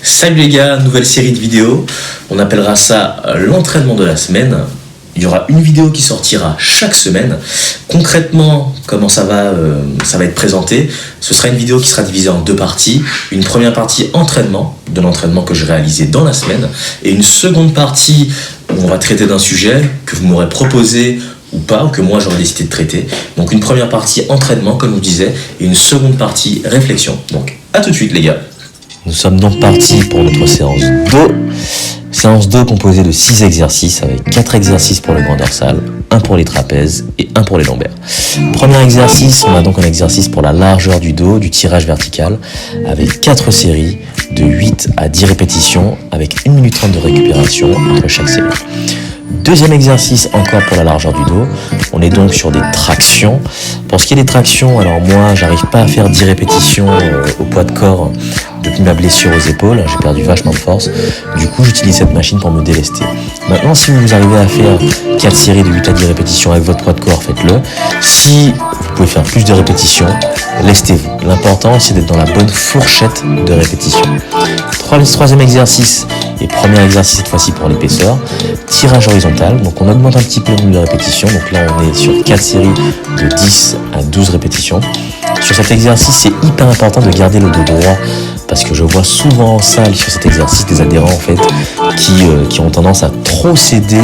Salut les gars, nouvelle série de vidéos. On appellera ça l'entraînement de la semaine. Il y aura une vidéo qui sortira chaque semaine. Concrètement, comment ça va être présenté. Ce sera une vidéo qui sera divisée en deux parties. Une première partie entraînement, de l'entraînement que je réalisais dans la semaine. Et une seconde partie où on va traiter d'un sujet que vous m'aurez proposé ou pas, ou que moi j'aurais décidé de traiter. Donc une première partie entraînement, comme je vous disais, et une seconde partie réflexion. Donc à tout de suite les gars. Nous sommes donc partis pour notre séance dos. Séance dos composée de 6 exercices avec 4 exercices pour le grand dorsal, 1 pour les trapèzes et 1 pour les lombaires. Premier exercice, on a donc un exercice pour la largeur du dos, du tirage vertical, avec 4 séries de 8 à 10 répétitions avec 1 minute 30 de récupération entre chaque série. Deuxième exercice encore pour la largeur du dos, on est donc sur des tractions. Pour ce qui est des tractions, alors moi j'arrive pas à faire 10 répétitions au poids de corps depuis ma blessure aux épaules, j'ai perdu vachement de force, du coup j'utilise cette machine pour me délester. Maintenant si vous arrivez à faire 4 séries de 8 à 10 répétitions avec votre poids de corps, faites-le. Si vous pouvez faire plus de répétitions, lestez-vous. L'important c'est d'être dans la bonne fourchette de répétitions. Troisième exercice et premier exercice cette fois-ci pour l'épaisseur, tirage horizontal, donc on augmente un petit peu le nombre de répétitions, donc là on est sur 4 séries de 10 à 12 répétitions. Sur cet exercice c'est hyper important de garder le dos droit, parce que je vois souvent en salle sur cet exercice des adhérents en fait qui ont tendance à trop céder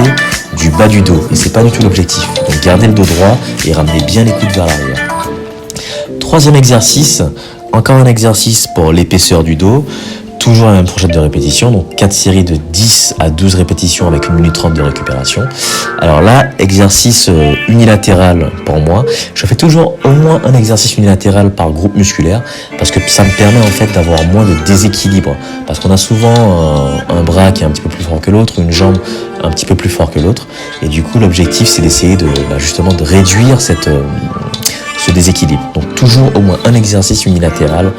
du bas du dos, et c'est pas du tout l'objectif. Donc gardez le dos droit et ramenez bien les coudes vers l'arrière. Troisième exercice, encore un exercice pour l'épaisseur du dos. Toujours la même fourchette de répétition, donc 4 séries de 10 à 12 répétitions avec 1 minute 30 de récupération. Alors là, exercice unilatéral pour moi. Je fais toujours au moins un exercice unilatéral par groupe musculaire parce que ça me permet en fait d'avoir moins de déséquilibre. Parce qu'on a souvent un bras qui est un petit peu plus fort que l'autre ou une jambe un petit peu plus fort que l'autre. Et du coup, l'objectif, c'est d'essayer justement de réduire ce déséquilibre. Donc toujours au moins un exercice unilatéral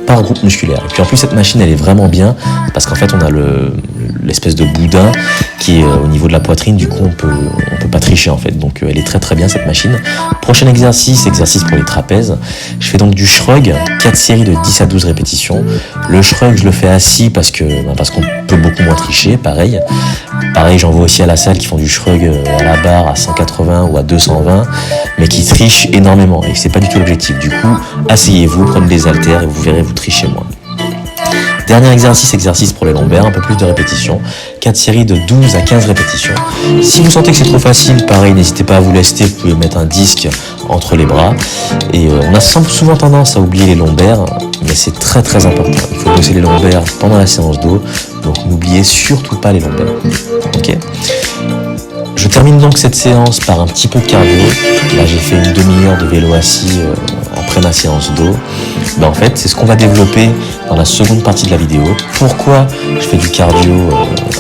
par groupe musculaire. Et puis en plus cette machine elle est vraiment bien parce qu'en fait on a l'espèce de boudin qui est au niveau de la poitrine, du coup on peut pas tricher en fait, donc elle est très très bien cette machine. Prochain exercice pour les trapèzes, je fais donc du shrug, 4 séries de 10 à 12 répétitions. Le shrug je le fais assis parce qu'on peut beaucoup moins tricher, pareil j'en vois aussi à la salle qui font du shrug à la barre à 180 ou à 220 mais qui trichent énormément et c'est pas du tout l'objectif. Du coup asseyez-vous, prenez des haltères et vous verrez vous trichez moins. Dernier exercice pour les lombaires, un peu plus de répétitions, 4 séries de 12 à 15 répétitions. Si vous sentez que c'est trop facile, pareil, n'hésitez pas à vous lester, vous pouvez mettre un disque entre les bras. Et on a souvent tendance à oublier les lombaires, mais c'est très très important. Il faut bosser les lombaires pendant la séance dos, donc n'oubliez surtout pas les lombaires. Ok ? Je termine donc cette séance par un petit peu de cardio. Là j'ai fait une demi-heure de vélo assis après ma séance dos. En fait c'est ce qu'on va développer dans la seconde partie de la vidéo. Pourquoi je fais du cardio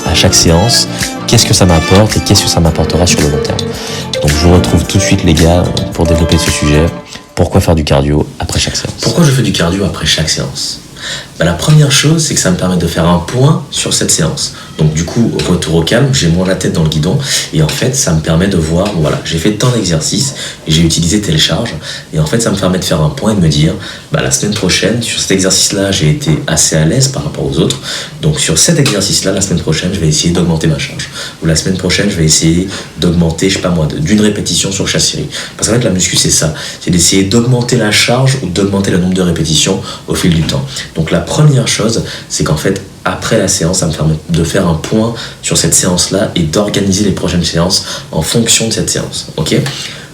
à chaque séance, qu'est-ce que ça m'apporte et qu'est-ce que ça m'apportera sur le long terme. Donc je vous retrouve tout de suite les gars pour développer ce sujet. Pourquoi faire du cardio après chaque séance ? Pourquoi je fais du cardio après chaque séance ? La première chose, c'est que ça me permet de faire un point sur cette séance. Donc du coup, retour au calme, j'ai moins la tête dans le guidon et en fait, ça me permet de voir, voilà, j'ai fait tant d'exercices et j'ai utilisé telle charge et en fait, ça me permet de faire un point et de me dire, la semaine prochaine, sur cet exercice-là, j'ai été assez à l'aise par rapport aux autres. Donc sur cet exercice-là, la semaine prochaine, je vais essayer d'augmenter ma charge. Ou la semaine prochaine, je vais essayer d'augmenter, d'une répétition sur chaque série. Parce qu'en fait, la muscu, c'est ça. C'est d'essayer d'augmenter la charge ou d'augmenter le nombre de répétitions au fil du temps. Donc la première chose, c'est qu'en fait, après la séance, ça me permet de faire un point sur cette séance-là et d'organiser les prochaines séances en fonction de cette séance. Ok ?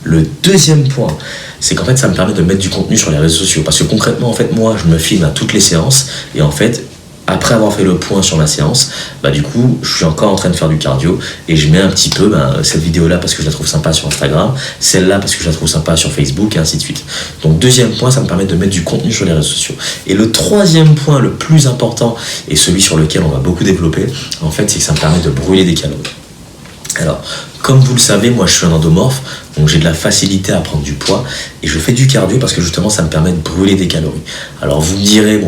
Le deuxième point, c'est qu'en fait, ça me permet de mettre du contenu sur les réseaux sociaux. Parce que concrètement, en fait, moi, je me filme à toutes les séances et en fait, après avoir fait le point sur ma séance, du coup, je suis encore en train de faire du cardio et je mets un petit peu cette vidéo-là parce que je la trouve sympa sur Instagram, celle-là parce que je la trouve sympa sur Facebook et ainsi de suite. Donc deuxième point, ça me permet de mettre du contenu sur les réseaux sociaux. Et le troisième point, le plus important et celui sur lequel on va beaucoup développer, en fait, c'est que ça me permet de brûler des calories. Alors, comme vous le savez, moi je suis un endomorphe, donc j'ai de la facilité à prendre du poids et je fais du cardio parce que justement ça me permet de brûler des calories. Alors vous me direz,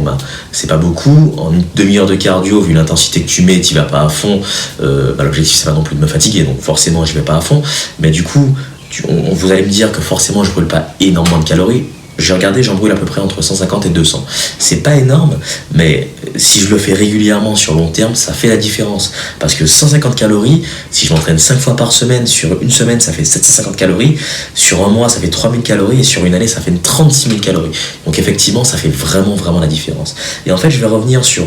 c'est pas beaucoup, en une demi-heure de cardio, vu l'intensité que tu mets, tu vas pas à fond, l'objectif c'est pas non plus de me fatiguer, donc forcément je vais pas à fond, mais du coup, vous allez me dire que forcément je brûle pas énormément de calories. j'ai regardé, j'en brûle à peu près entre 150 et 200. C'est pas énorme, mais si je le fais régulièrement sur long terme, ça fait la différence. Parce que 150 calories, si je m'entraîne 5 fois par semaine, sur une semaine, ça fait 750 calories. Sur un mois, ça fait 3000 calories. Et sur une année, ça fait 36 000 calories. Donc effectivement, ça fait vraiment, vraiment la différence. Et en fait, je vais revenir sur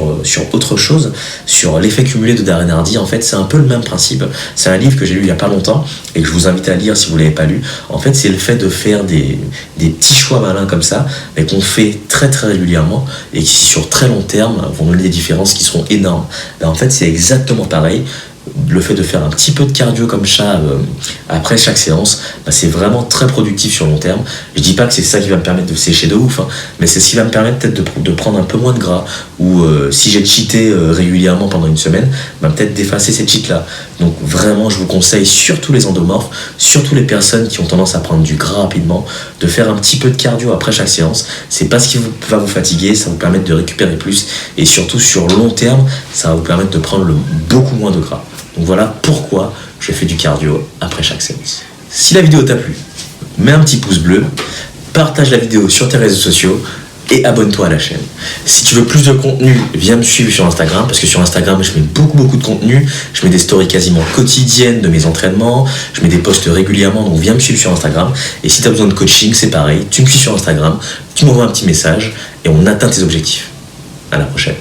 autre chose, sur l'effet cumulé de Darren Hardy. En fait, c'est un peu le même principe. C'est un livre que j'ai lu il y a pas longtemps et que je vous invite à lire si vous l'avez pas lu. En fait, c'est le fait de faire des petits choix malins comme ça, mais qu'on fait très très régulièrement et qui sur très long terme vont donner des différences qui seront énormes. Ben, en fait, c'est exactement pareil. Le fait de faire un petit peu de cardio comme ça après chaque séance, bah, c'est vraiment très productif sur long terme. Je dis pas que c'est ça qui va me permettre de sécher de ouf, hein, mais c'est ce qui va me permettre peut-être de prendre un peu moins de gras, ou si j'ai cheaté régulièrement pendant une semaine, bah, peut-être d'effacer ces cheats là. Donc vraiment, je vous conseille, surtout les endomorphes, surtout les personnes qui ont tendance à prendre du gras rapidement, de faire un petit peu de cardio après chaque séance. C'est pas ce qui va vous fatiguer, ça va vous permettre de récupérer plus, et surtout sur long terme, ça va vous permettre de prendre beaucoup moins de gras. Donc voilà pourquoi je fais du cardio après chaque séance. Si la vidéo t'a plu, mets un petit pouce bleu, partage la vidéo sur tes réseaux sociaux et abonne-toi à la chaîne. Si tu veux plus de contenu, viens me suivre sur Instagram, parce que sur Instagram, je mets beaucoup de contenu. Je mets des stories quasiment quotidiennes de mes entraînements, je mets des posts régulièrement, donc viens me suivre sur Instagram. Et si tu as besoin de coaching, c'est pareil, tu me suis sur Instagram, tu m'envoies un petit message et on atteint tes objectifs. À la prochaine.